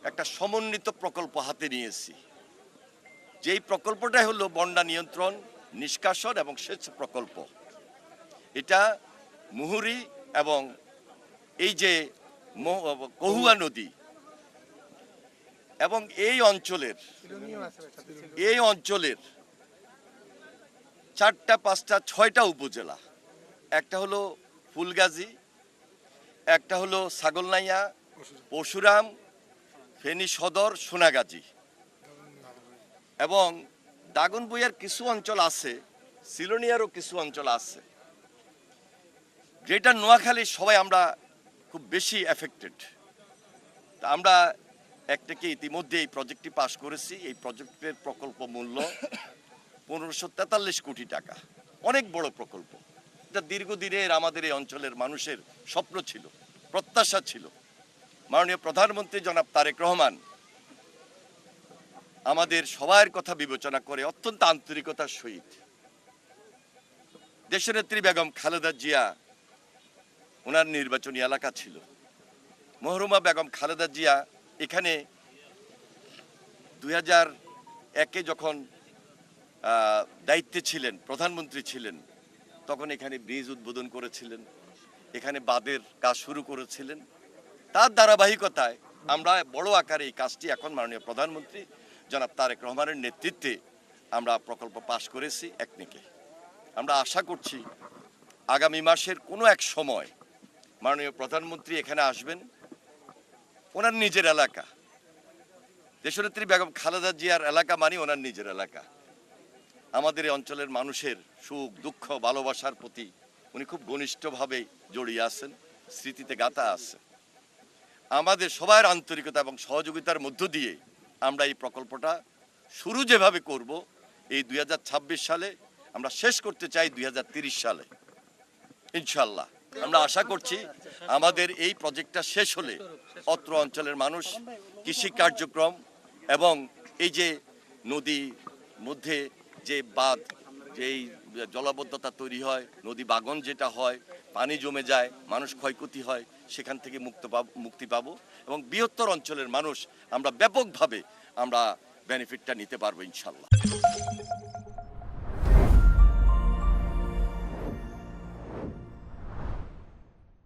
একটা সমন্বিত প্রকল্প হাতে নিয়েছি। যেই প্রকল্পটাই হলো বন্যা নিয়ন্ত্রণ, নিষ্কাশন এবং সেচ প্রকল্প। এটা মুহুরী এবং এই যে কহুয়া নদী এবং এই অঞ্চলের 4টা 5টা 6টা উপজেলা, একটা হলো ফুলগাজী, একটা হলো ছাগলনাইয়া, পরশুরাম, ফেনী সদর, সোনাগাজী এবং দাগনভূঞার কিছু অঞ্চল আছে, সিলোনিয়ারও কিছু অঞ্চল আছে। গ্রেটার নোয়াখালী সবাই আমরা খুব বেশি এফেক্টেড। তা আমরা একটাকে ইতিমধ্যে এই প্রজেক্টটি পাশ করেছি। এই প্রজেক্টের প্রকল্প মূল্য 1543 কোটি টাকা। অনেক বড় প্রকল্প। এটা দীর্ঘদিনের আমাদের এই অঞ্চলের মানুষের স্বপ্ন ছিল, প্রত্যাশা ছিল। মাননীয় প্রধানমন্ত্রী জনাব তারেক রহমান আমাদের সবার কথা বিবেচনা করে অত্যন্ত আন্তরিকতার সহিত দেশনেত্রী বেগম খালেদা জিয়া, ওনার নির্বাচনী এলাকা ছিল। মহরুমা বেগম খালেদা জিয়া এখানে 2001-এ যখন দায়িত্বে ছিলেন, প্রধানমন্ত্রী ছিলেন, তখন এখানে ব্রিজ উদ্বোধন করেছিলেন, এখানে বাঁধের কাজ শুরু করেছিলেন। তার ধারাবাহিকতায় আমরা বড় আকারে এই কাজটি এখন মাননীয় প্রধানমন্ত্রী জনাব তারেক রহমানের নেতৃত্বে আমরা প্রকল্প পাশ করেছি একনিকে। আমরা আশা করছি আগামী মাসের কোনো এক সময় মাননীয় প্রধানমন্ত্রী এখানে আসবেন। ওনার নিজের এলাকা, দেশনেত্রী বেগম খালেদা জিয়ার এলাকা মানে ওনার নিজের এলাকা। আমাদের এই অঞ্চলের মানুষের সুখ দুঃখ ভালোবাসার প্রতি উনি খুব ঘনিষ্ঠভাবে জড়িয়ে আছেন, স্মৃতিতে গাঁথা আছে। আমাদের সবার আন্তরিকতা এবং সহযোগিতার মধ্য দিয়ে আমরা এই প্রকল্পটা শুরু যেভাবে করব এই 2026 সালে, আমরা শেষ করতে চাই 2030 সালে ইনশাল্লাহ। আমরা আশা করছি আমাদের এই প্রজেক্টটা শেষ হলে অত্র অঞ্চলের মানুষ কৃষি কার্যক্রম এবং এই যে নদী মধ্যে যে বাঁধ, যেই জলাবদ্ধতা তৈরি হয়, নদী বাগন যেটা হয়, পানি জমে যায়, মানুষ ক্ষয়ক্ষতি হয়, সেখান থেকে মুক্তি পাবো এবং বৃহত্তর অঞ্চলের মানুষ আমরা ব্যাপকভাবে আমরা বেনিফিটটা নিতে পারবো ইনশাল্লাহ।